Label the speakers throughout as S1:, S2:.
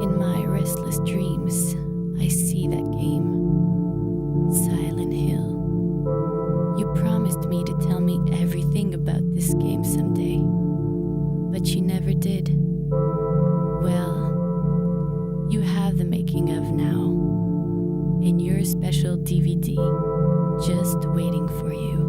S1: In my restless dreams, I see that game, Silent Hill. You promised me to tell me everything about this game someday, but you never did. Well, you have the making of now, in your special DVD, just waiting for you.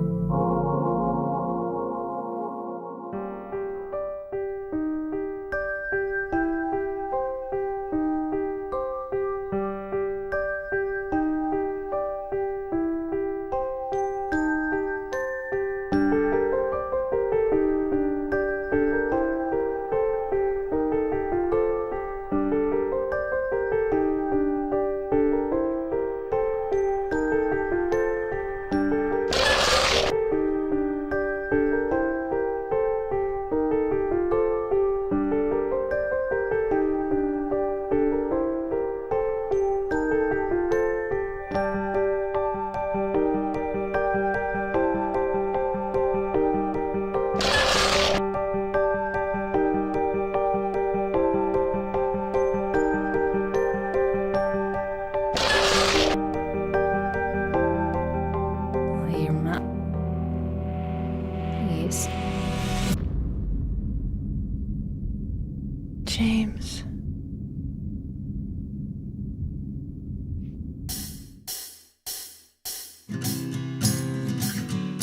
S1: James.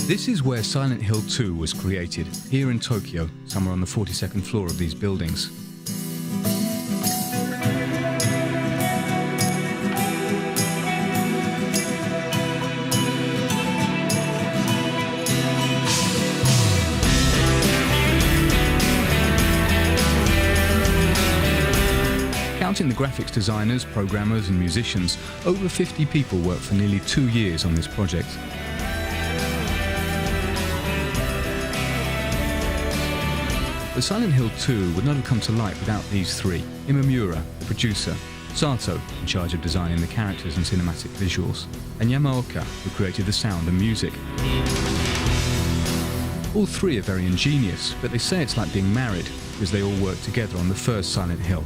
S2: This is where Silent Hill 2 was created, here in Tokyo, somewhere on the 42nd floor of these buildings. Counting the graphics designers, programmers and musicians, over 50 people worked for nearly 2 years on this project. But Silent Hill 2 would not have come to light without these three: Imamura, the producer, Sato, in charge of designing the characters and cinematic visuals, and Yamaoka, who created the sound and music. All three are very ingenious, but they say it's like being married, because they all worked together on the first Silent Hill.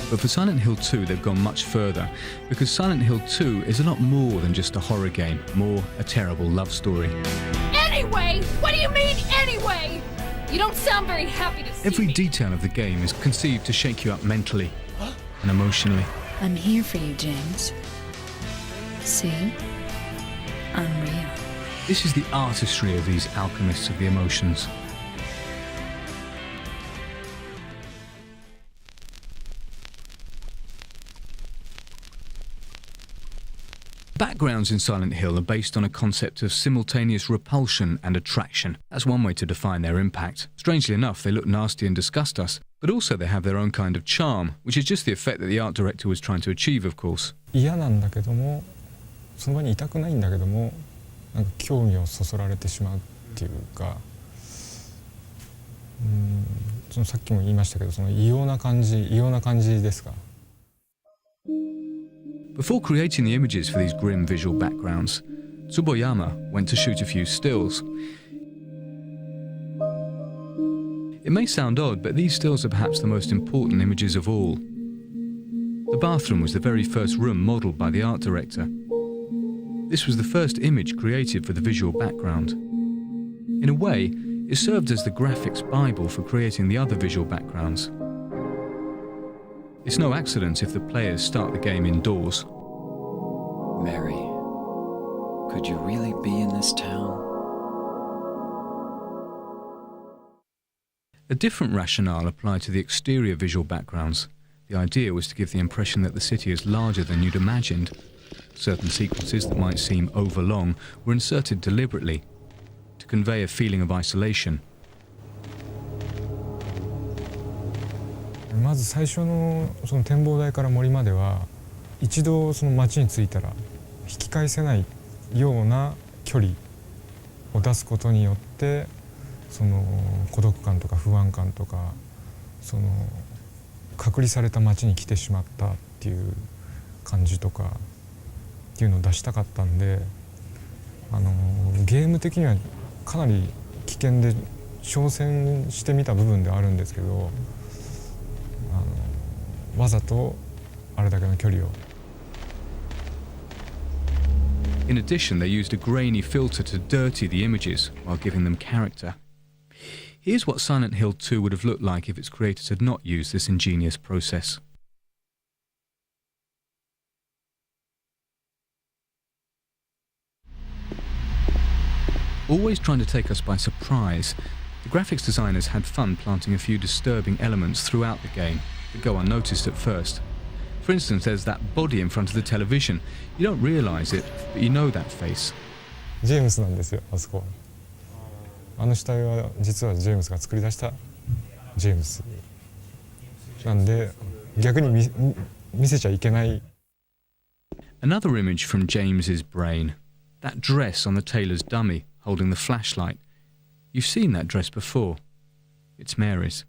S2: But for Silent Hill 2 they've gone much further, because Silent Hill 2 is a lot more than just a horror game, more a terrible love story.
S3: Anyway? What do you mean, anyway? You don't sound very happy to see
S2: Every
S3: me.
S2: detail of the game is conceived to shake you up mentally and emotionally.
S1: I'm here for you, James. See? I'm real.
S2: This is the artistry of these alchemists of the emotions. Backgrounds in Silent Hill are based on a concept of simultaneous repulsion and attraction. That's one way to define their impact. Strangely enough, they look nasty and disgust us, but also they have their own kind of charm, which is just the effect that the art director was trying to achieve, of course.
S4: 嫌なんだけども、その場にいたくないんだけども、なんか興味をそそられてしまうっていうか、そのさっきも言いましたけど、その異様な感じですか。
S2: Before creating the images for these grim visual backgrounds, Tsuboyama went to shoot a few stills. It may sound odd, but these stills are perhaps the most important images of all. The bathroom was the very first room modelled by the art director. This was the first image created for the visual background. In a way, it served as the graphics Bible for creating the other visual backgrounds. It's no accident if the players start the game indoors.
S5: Mary, could you really be in this town?
S2: A different rationale applied to the exterior visual backgrounds. The idea was to give the impression that the city is larger than you'd imagined. Certain sequences that might seem overlong were inserted deliberately to convey a feeling of isolation.
S4: まず最初のその展望台から森までは一度その街に着いたら引き返せないような距離を出すことによってその孤独感とか不安感とかその隔離された街に来てしまったっていう感じとかっていうのを出したかったんでゲーム的にはかなり危険で挑戦してみた部分ではあるんですけど、わざとあれだけの距離を。
S2: In addition, they used a grainy filter to dirty the images while giving them character. Here's what Silent Hill 2 would have looked like if its creators had not used this ingenious process. Always trying to take us by surprise, the graphics designers had fun planting a few disturbing elements throughout the game that go unnoticed at first. For instance, there's that body in front of the television. You don't realise it, but you know that face.
S4: ジェームスなんですよ、あそこ。あの死体は実はジェームスが作り出したジェームスなんで、逆に見せちゃいけない。
S2: Another image from James's brain. That dress on the tailor's dummy holding the flashlight. You've seen that dress before. It's Mary's.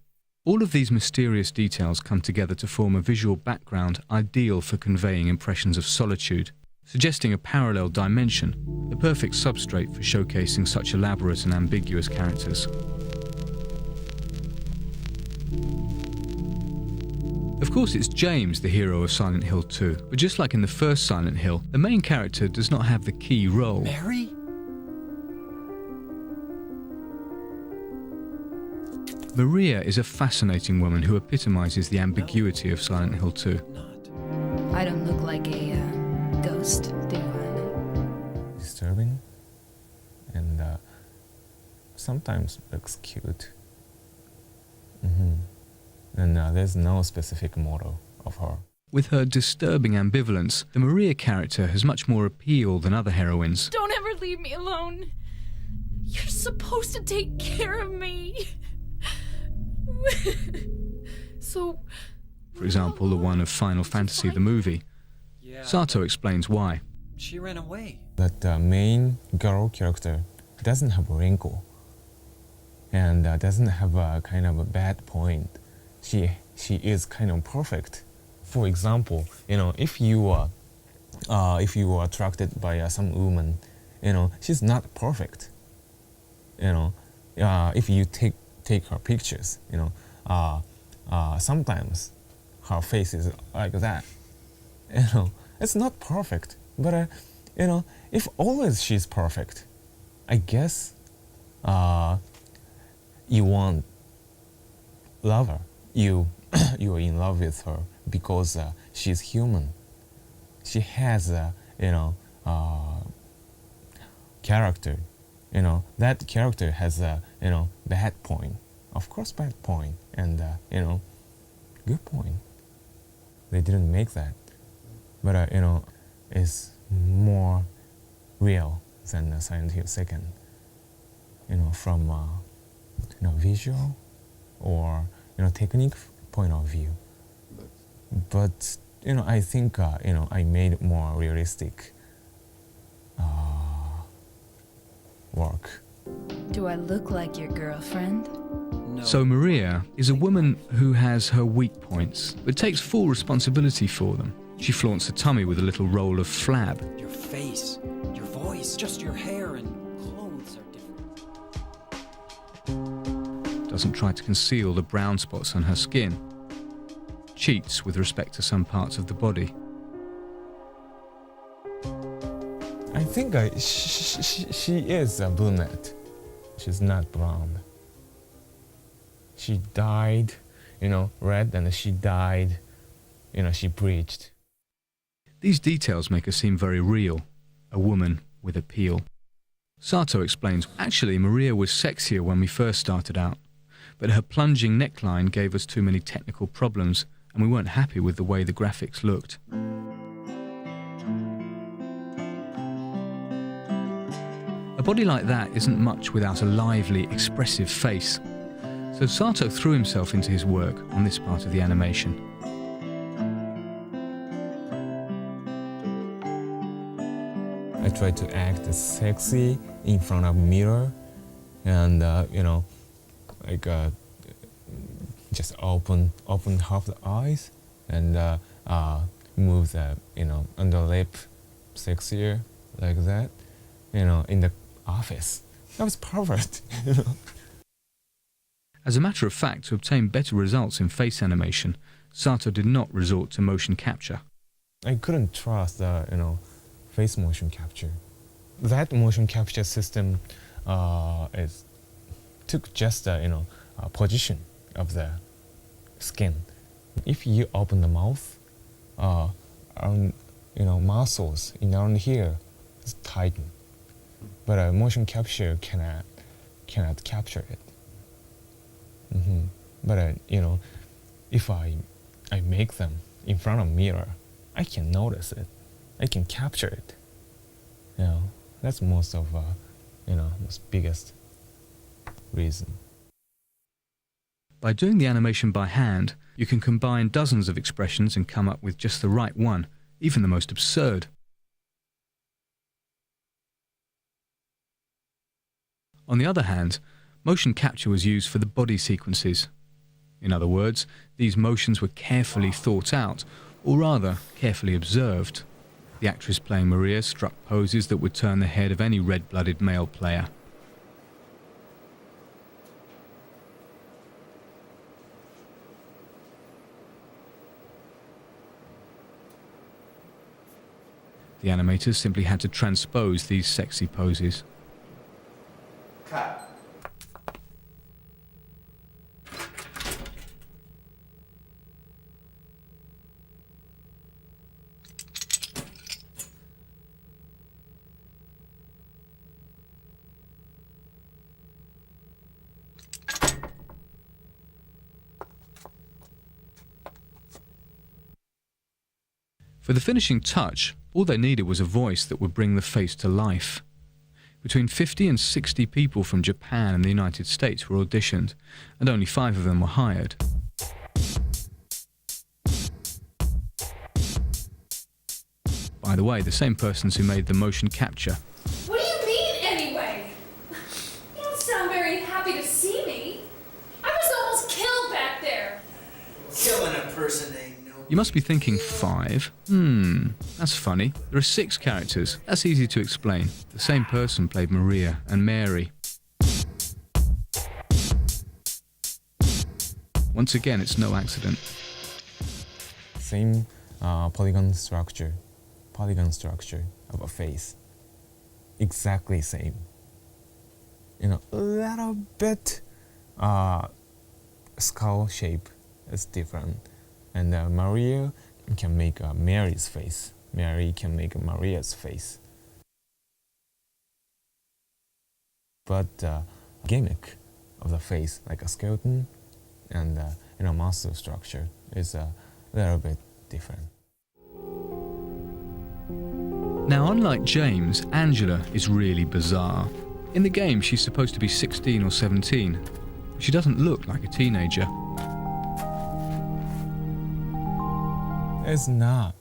S2: All of these mysterious details come together to form a visual background ideal for conveying impressions of solitude, suggesting a parallel dimension, the perfect substrate for showcasing such elaborate and ambiguous characters. Of course, it's James, the hero of Silent Hill 2, but just like in the first Silent Hill, the main character does not have the key role.
S5: Mary?
S2: Maria is a fascinating woman who epitomizes the ambiguity of Silent Hill 2.
S3: I don't look like a ghost, do I?
S4: Disturbing and sometimes looks cute. And there's no specific model of her.
S2: With her disturbing ambivalence, the Maria character has much more appeal than other heroines.
S3: Don't ever leave me alone. You're supposed to take care of me. So...
S2: For example, the one of Final Fantasy the movie.
S5: Yeah.
S2: Sato explains why.
S5: She ran away.
S4: But the main girl character doesn't have a wrinkle and doesn't have a kind of a bad point. She is kind of perfect. For example, if you are attracted by some woman, she's not perfect. If you take her pictures, sometimes her face is like that. It's not perfect, but if always she's perfect, I guess you want love her. You are in love with her because she's human. She has character. That character has a bad point. Of course, bad point and good point. They didn't make that, but it's more real than Silent Hill 2nd. From visual or technique point of view. But I think I made more realistic work.
S3: Do I look like your girlfriend?
S5: No.
S2: So Maria is a woman who has her weak points, but takes full responsibility for them. She flaunts her tummy with a little roll of flab.
S5: Your face, your voice, just your hair and clothes are different.
S2: Doesn't try to conceal the brown spots on her skin. Cheats with respect to some parts of the body.
S4: I think she is a brunette. She's not blonde. She dyed, red, and she dyed, she bleached.
S2: These details make her seem very real, a woman with appeal. Sato explains, actually Maria was sexier when we first started out, but her plunging neckline gave us too many technical problems and we weren't happy with the way the graphics looked. A body like that isn't much without a lively, expressive face. So Sato threw himself into his work on this part of the animation.
S4: I tried to act sexy in front of a mirror and, just open half the eyes and move the, under lip sexier like that, in the office. That was perfect.
S2: As a matter of fact, to obtain better results in face animation, Sato did not resort to motion capture.
S4: I couldn't trust the face motion capture. That motion capture system took just the position of the skin. If you open the mouth, muscles around here is tightened, but a motion capture cannot capture it. But if I make them in front of mirror, I can notice it. I can capture it. That's most biggest reason.
S2: By doing the animation by hand, you can combine dozens of expressions and come up with just the right one, even the most absurd. On the other hand, motion capture was used for the body sequences. In other words, these motions were carefully thought out, or rather, carefully observed. The actress playing Maria struck poses that would turn the head of any red-blooded male player. The animators simply had to transpose these sexy poses.
S6: Cut.
S2: For the finishing touch, all they needed was a voice that would bring the face to life. Between 50 and 60 people from Japan and the United States were auditioned, and only 5 of them were hired. By the way, the same persons who made the motion capture.
S7: What do you mean, anyway? You don't sound very happy to see me. I was almost killed back there.
S6: Killing a person ain't no...
S2: You must be thinking 5? That's funny. There are 6 characters. That's easy to explain. The same person played Maria and Mary. Once again, it's no accident.
S4: Same polygon structure of a face. Exactly same. A little bit skull shape is different. And Maria can make Mary's face. Mary can make Maria's face. But gimmick of the face, like a skeleton and muscle structure, is a little bit different.
S2: Now, unlike James, Angela is really bizarre. In the game, she's supposed to be 16 or 17. But she doesn't look like a teenager.
S4: It's not,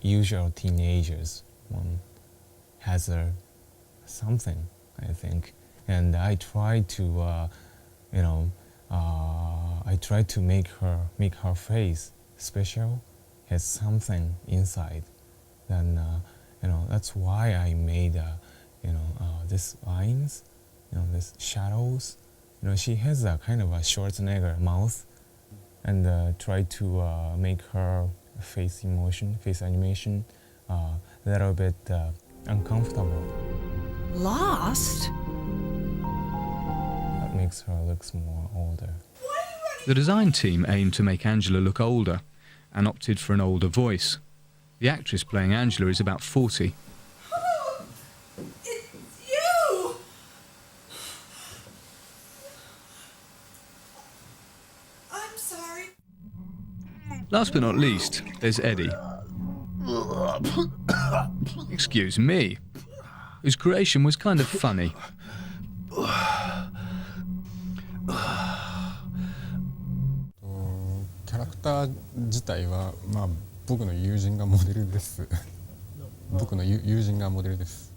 S4: usual teenagers. One has something, I think, and I try to, make her face special, has something inside. Then, that's why I made, these lines, these shadows. She has a kind of a Schwarzenegger mouth, and try to make her face animation, a little bit uncomfortable.
S3: Lost?
S4: That makes her look more older.
S2: The design team aimed to make Angela look older and opted for an older voice. The actress playing Angela is about 40.
S7: Oh, it's you! I'm sorry.
S2: Last but not least, there's Eddie. Excuse me. Whose creation was kind of funny.
S4: キャラクター自体は、僕の友人がモデルです。僕の友人がモデルです。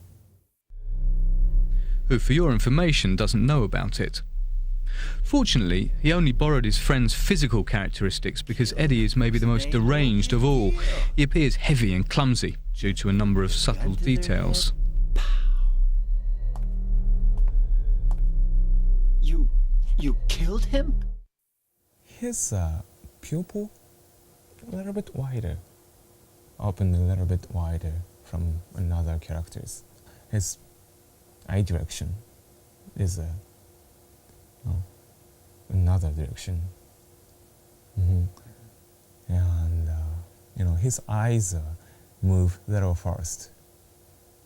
S2: Who, for your information, doesn't know about it. Fortunately, he only borrowed his friend's physical characteristics because Eddie is maybe the most deranged of all. He appears heavy and clumsy due to a number of subtle details.
S6: You killed him?
S4: His pupil a little bit wider, opened a little bit wider from another characters. His eye direction is another direction. And his eyes move a little fast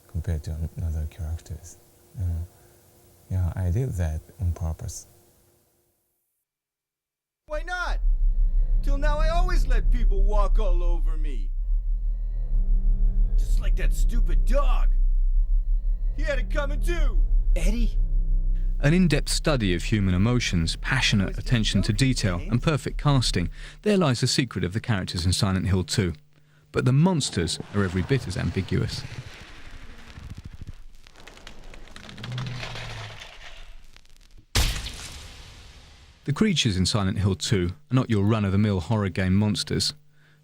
S4: compared to another characters. Yeah, I did that on purpose.
S6: Why not? Till now I always let people walk all over me. Just like that stupid dog. He had it coming too. Eddie?
S2: An in-depth study of human emotions, passionate attention to detail, and perfect casting. There lies the secret of the characters in Silent Hill 2. But the monsters are every bit as ambiguous. The creatures in Silent Hill 2 are not your run-of-the-mill horror game monsters.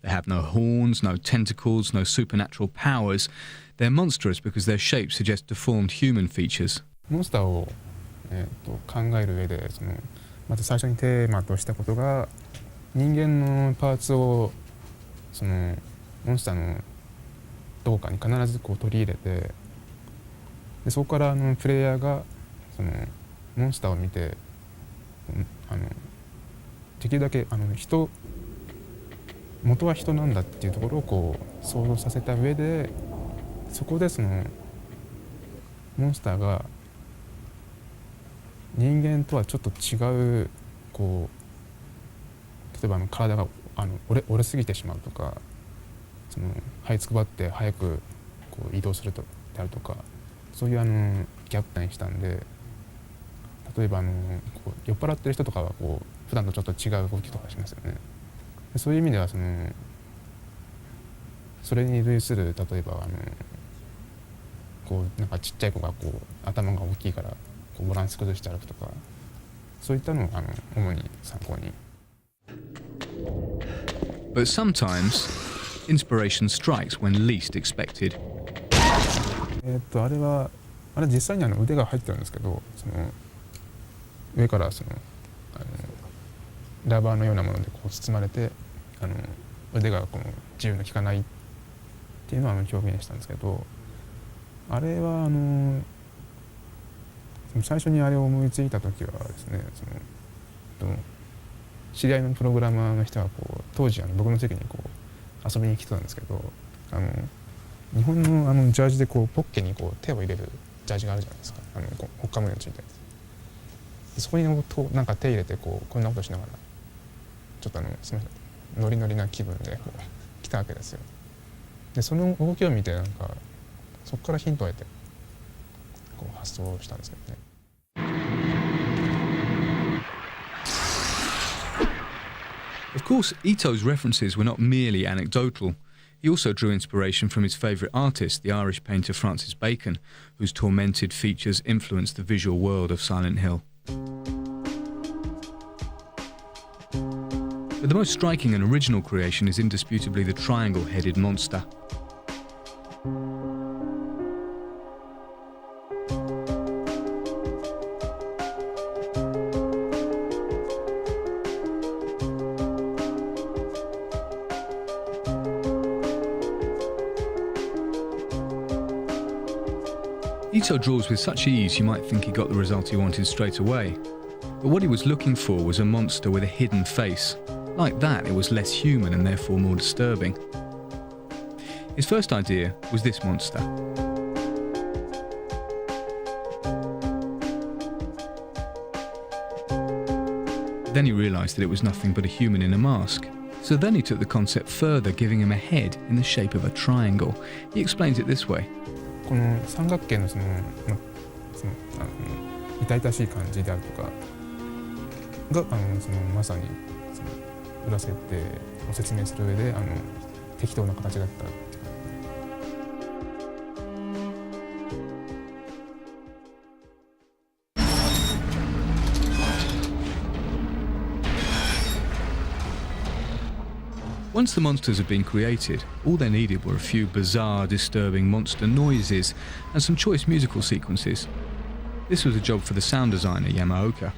S2: They have no horns, no tentacles, no supernatural powers. They're monstrous because their shapes suggest deformed human features.
S8: モンスターを、考える上でまず最初にテーマとしたことが人間のパーツをモンスターのどこかに必ず取り入れてでそこからプレイヤーがモンスターを見てできるだけ元は人なんだっていうところを想像させた上でそこでモンスターが人間とはちょっと違う例えば体が折れすぎてしまうとか這いつくばって早く移動するであるとかそういうギャップにしたんで例えば酔っ払ってる人とかは普段とちょっと違う動きとかしますよね。そういう意味ではそれに類する例えばなんかちっちゃい子が頭が大きいからバランス崩して歩くとかそういったのを主に参考に。
S2: But sometimes inspiration strikes when least expected.
S8: あれ実際に腕が入ってるんですけど上からラバーのようなもので包まれて腕が自由の利かないっていうのは表現したんですけどあれは最初にあれを思いついた時はですね知り合いのプログラマーの人が当時僕の席に遊びに来てたんですけど日本のジャージでポッケに手を入れるジャージがあるじゃないですかほっかむについてそこになんか手入れてこんなことしながらちょっとすみませんノリノリな気分で来たわけですよ。でその動きを見てなんかそこからヒントを得て発想したんですけどね。
S2: Of course, Ito's references were not merely anecdotal. He also drew inspiration from his favourite artist, the Irish painter Francis Bacon, whose tormented features influenced the visual world of Silent Hill. But the most striking and original creation is indisputably the triangle-headed monster. Ito draws with such ease you might think he got the result he wanted straight away. But what he was looking for was a monster with a hidden face. Like that, it was less human and therefore more disturbing. His first idea was this monster. Then he realised that it was nothing but a human in a mask. So then he took the concept further, giving him a head in the shape of a triangle. He explains it this way.
S8: この三角形の痛々しい感じであるとかがまさに裏設定を説明する上で適当な形だったっていう。
S2: Once the monsters had been created, all they needed were a few bizarre, disturbing monster noises and some choice musical sequences. This was a job for the sound designer Yamaoka.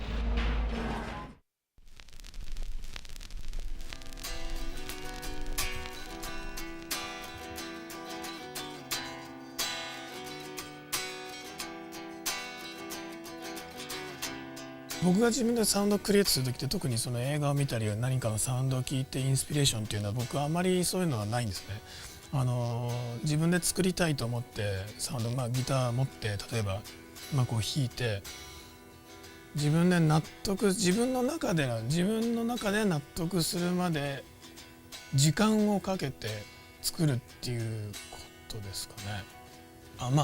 S9: 僕が自分でサウンドをクリエイトする時って特にその映画を見たり何かのサウンドを聞いてインスピレーションっていうのは僕はあまりそういうのはないんですね。自分で作りたいと思ってサウンド、ギター持って例えば、こう弾いて自分の中で納得するまで時間をかけて作るっていうことですかね。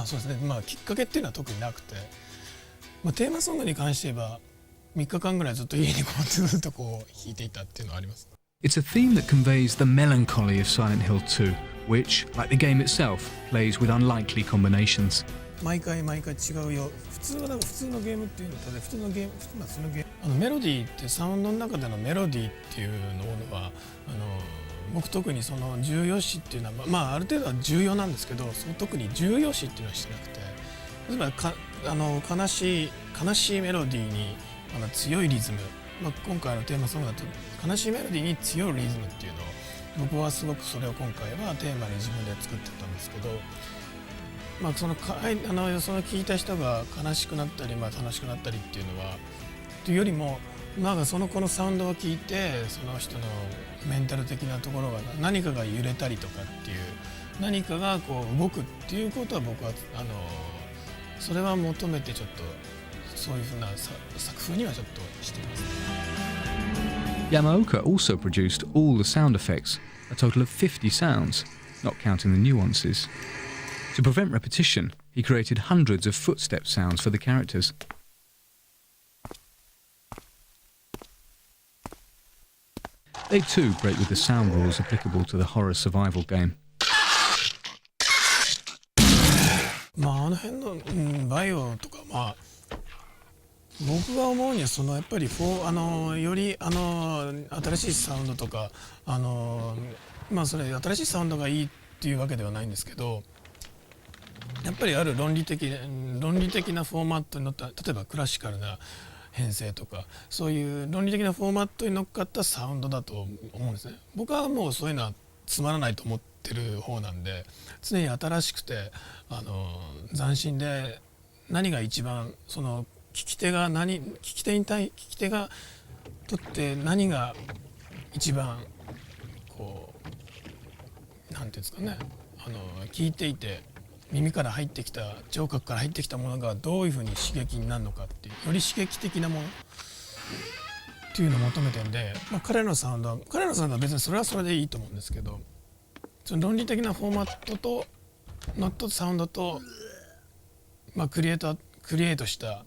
S9: そうですね。きっかけっていうのは特になくて、テーマソングに関して言えば3日間ぐらいずっと家にずっと弾いていたっていうのはあります。
S2: It's a theme that conveys the melancholy of Silent Hill 2, which, like the game itself, plays with unlikely combinations.
S9: 毎回違うよ。普通のゲームっていうのと普通のゲーム、メロディーってサウンドの中でのメロディーっていうのは僕特にその重要視っていうのは、ある程度は重要なんですけど、その特に重要視っていうのはしてなくて、例えば悲しいメロディーに強いリズム、今回のテーマソングだと悲しいメロディーに強いリズムっていうのを僕はすごくそれを今回はテーマに自分で作ってたんですけど、その聞いた人が悲しくなったり、楽しくなったりっていうのはというよりもこのサウンドを聞いてその人のメンタル的なところが何かが揺れたりとかっていう何かが動くっていうことは僕はそれは求めてちょっとそういうふうな作風にはちょっとしています。
S2: Yamaoka also produced all the sound effects, a total of 50 sounds, not counting the nuances. To prevent repetition, he created hundreds of footstep sounds for the characters. They too break with the sound rules applicable to the horror survival game.
S9: あの辺の、バイオとか僕が思うにはやっぱりより新しいサウンドとかそれ新しいサウンドがいいっていうわけではないんですけど、やっぱりある論理的なフォーマットに乗った例えばクラシカルな編成とかそういう論理的なフォーマットに乗っかったサウンドだと思うんですね。僕はもうそういうのはつまらないと思ってる方なんで、常に新しくて斬新で何が一番その聞き手がとって何が一番なんていうんですかね、聞いていて耳から入ってきた聴覚から入ってきたものがどういうふうに刺激になるのかっていうより刺激的なものっていうのを求めてるんで、彼のサウンドは別にそれはそれでいいと思うんですけど、その論理的なフォーマットとノットサウンドと、クリエイトした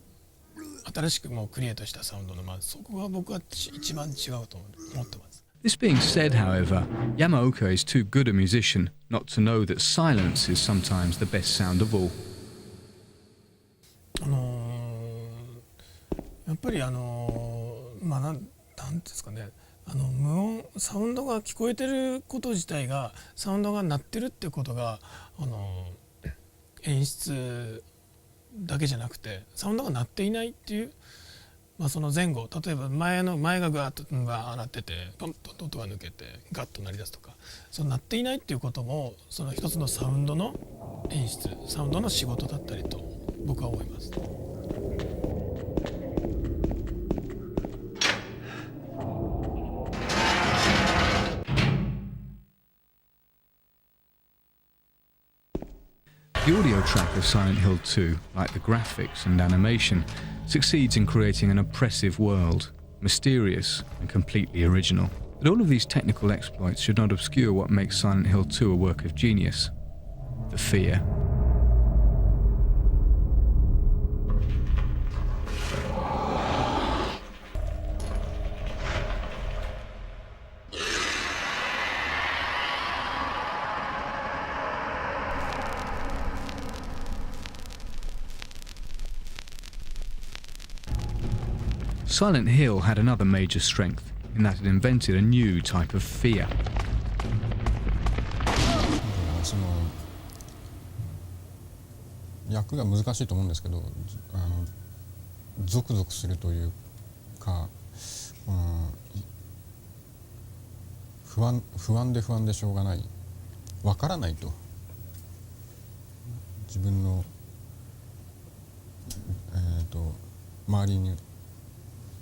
S9: 新しくクリエイトしたサウンドのそこが僕は一番違うと思ってます。
S2: This being said, however, Yamaoka is too good a musician not to know that silence is sometimes the best sound of all.
S9: やっぱりなんですかね、無音サウンドが聞こえてること自体がサウンドが鳴ってるってことが演出だけじゃなくてサウンドが鳴っていないっていう、その前後例えば前がガーッと鳴っててポンと音が抜けてガッと鳴り出すとか、その鳴っていないっていうこともその一つのサウンドの演出サウンドの仕事だったりと僕は思います。
S2: The audio track of Silent Hill 2, like the graphics and animation, succeeds in creating an oppressive world, mysterious and completely original. But all of these technical exploits should not obscure what makes Silent Hill 2 a work of genius: the fear. Silent Hill had another major strength in that it invented a new type of fear.
S10: その役が難しいと思うんですけど、ゾクゾクするというか、不安でしょうがない、わからないと、自分の周りに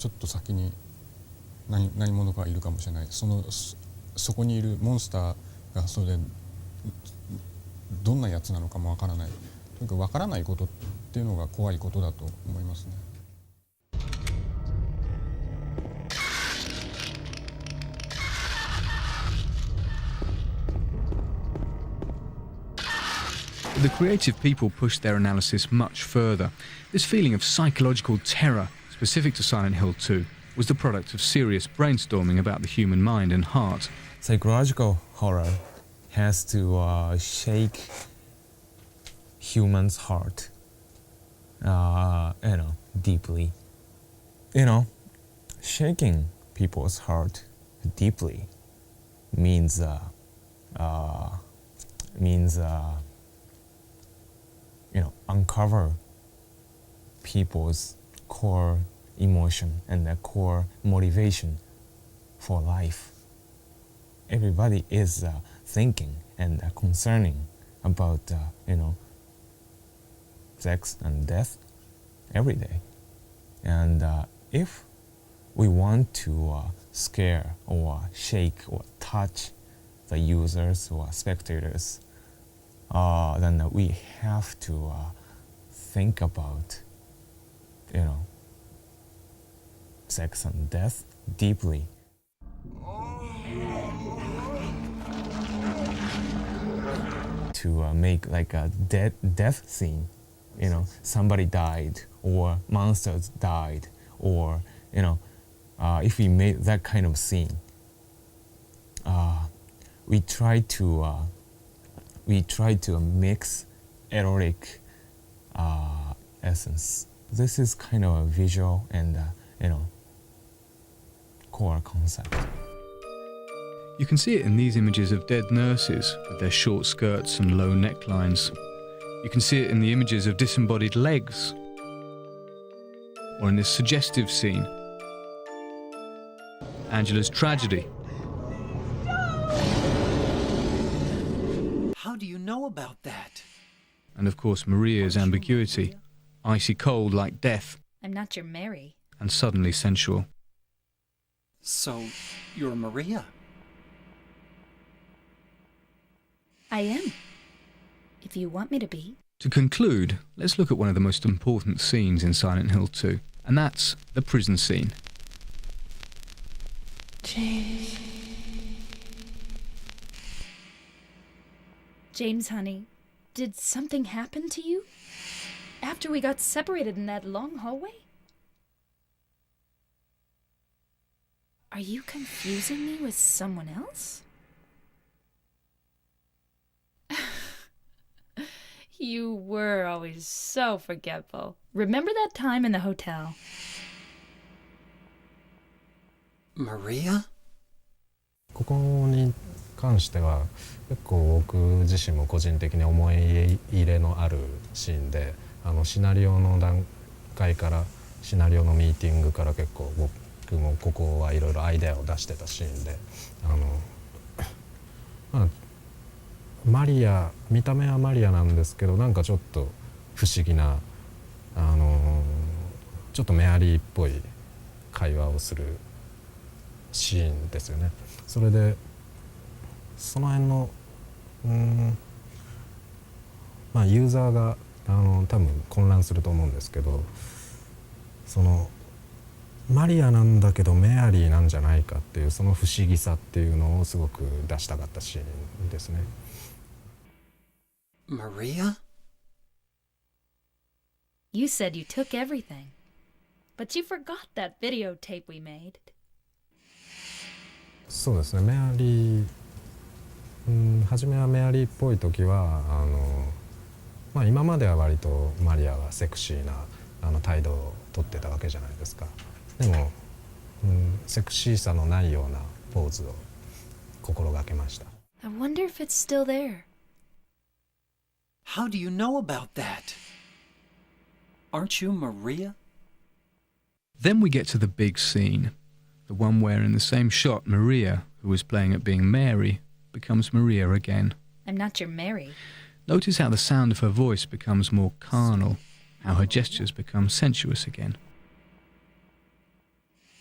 S10: ちょっと先に何者かいるかもしれない。そこにいるモンスターがそれでどんなやつなのかもわからない。とにかくわからないことっていうのが怖いことだと思いますね。
S2: The creative people pushed their analysis much further. This feeling of psychological terror, specific to Silent Hill 2, was the product of serious brainstorming about the human mind and heart.
S11: Psychological horror has to shake humans' heart, deeply. Shaking people's heart deeply means uncover people's core emotion and their core motivation for life. Everybody is thinking and concerning about, sex and death every day. And if we want to scare or shake or touch the users or spectators, then we have to think about, sex and death deeply. To make like a death scene, somebody died or monsters died, or if we made that kind of scene, we try to mix erotic essence. This is kind of a visual and core concept.
S2: You can see it in these images of dead nurses with their short skirts and low necklines. You can see it in the images of disembodied legs, or in this suggestive scene, Angela's tragedy.
S12: How do you know about that?
S2: And of course Maria's ambiguity, icy cold like death,
S3: I'm not your Mary.
S2: and suddenly sensual.
S12: So, you're Maria?
S3: I am. If you want me to be.
S2: To conclude, let's look at one of the most important scenes in Silent Hill 2, and that's the prison scene.
S3: James, honey, did something happen to you? After we got separated in that long hallway? Are you confusing me with someone else? You were always so forgetful. Remember that time in the hotel?
S12: Maria?
S4: ここに関しては結構僕自身も個人的に思い入れのあるシーンで、シナリオの段階からシナリオのミーティングから結構僕もここはいろいろアイデアを出してたシーンで、マリア、見た目はマリアなんですけど、なんかちょっと不思議な、ちょっとメアリーっぽい会話をするシーンですよね。それでその辺のユーザーが多分混乱すると思うんですけど、そのマリアなんだけどメアリーなんじゃないかっていうその不思議さっていうのをすごく出したかったシーンですね。
S12: Maria?
S3: You said you took everything, but you forgot that videotape we made.
S4: そうですね、メアリー、初めはメアリーっぽい時は今までは割とマリアはセクシーな態度をとってたわけじゃないですか。でも、セクシーさのないようなポーズを心がけました。
S3: I wonder if it's still there.
S12: How do you know about that? Aren't you Maria?
S2: Then we get to the big scene, the one where in the same shot Maria, who was playing at being Mary, becomes Maria again.
S3: I'm not your Mary.
S2: Notice how the sound of her voice becomes more carnal, how her gestures become sensuous again.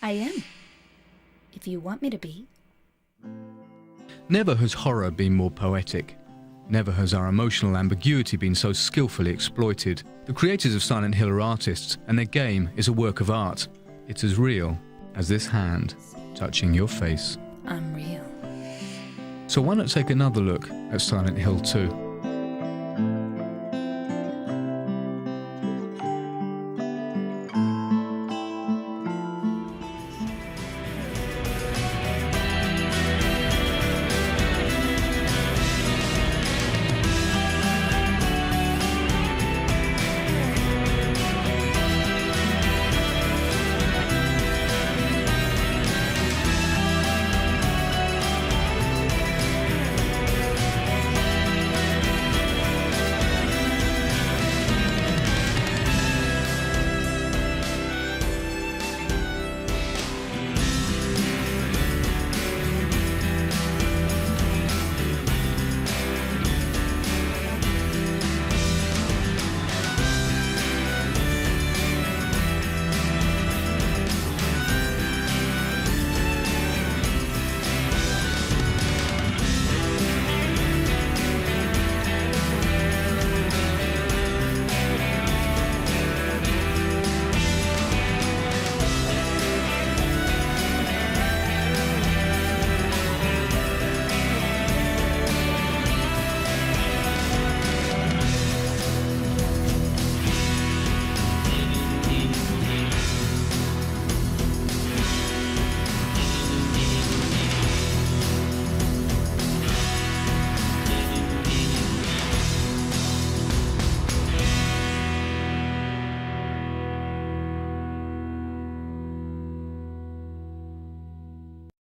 S3: I am. If you want me to be.
S2: Never has horror been more poetic. Never has our emotional ambiguity been so skillfully exploited. The creators of Silent Hill are artists, and their game is a work of art. It's as real as this hand touching your face.
S3: I'm real.
S2: So why not take another look at Silent Hill 2?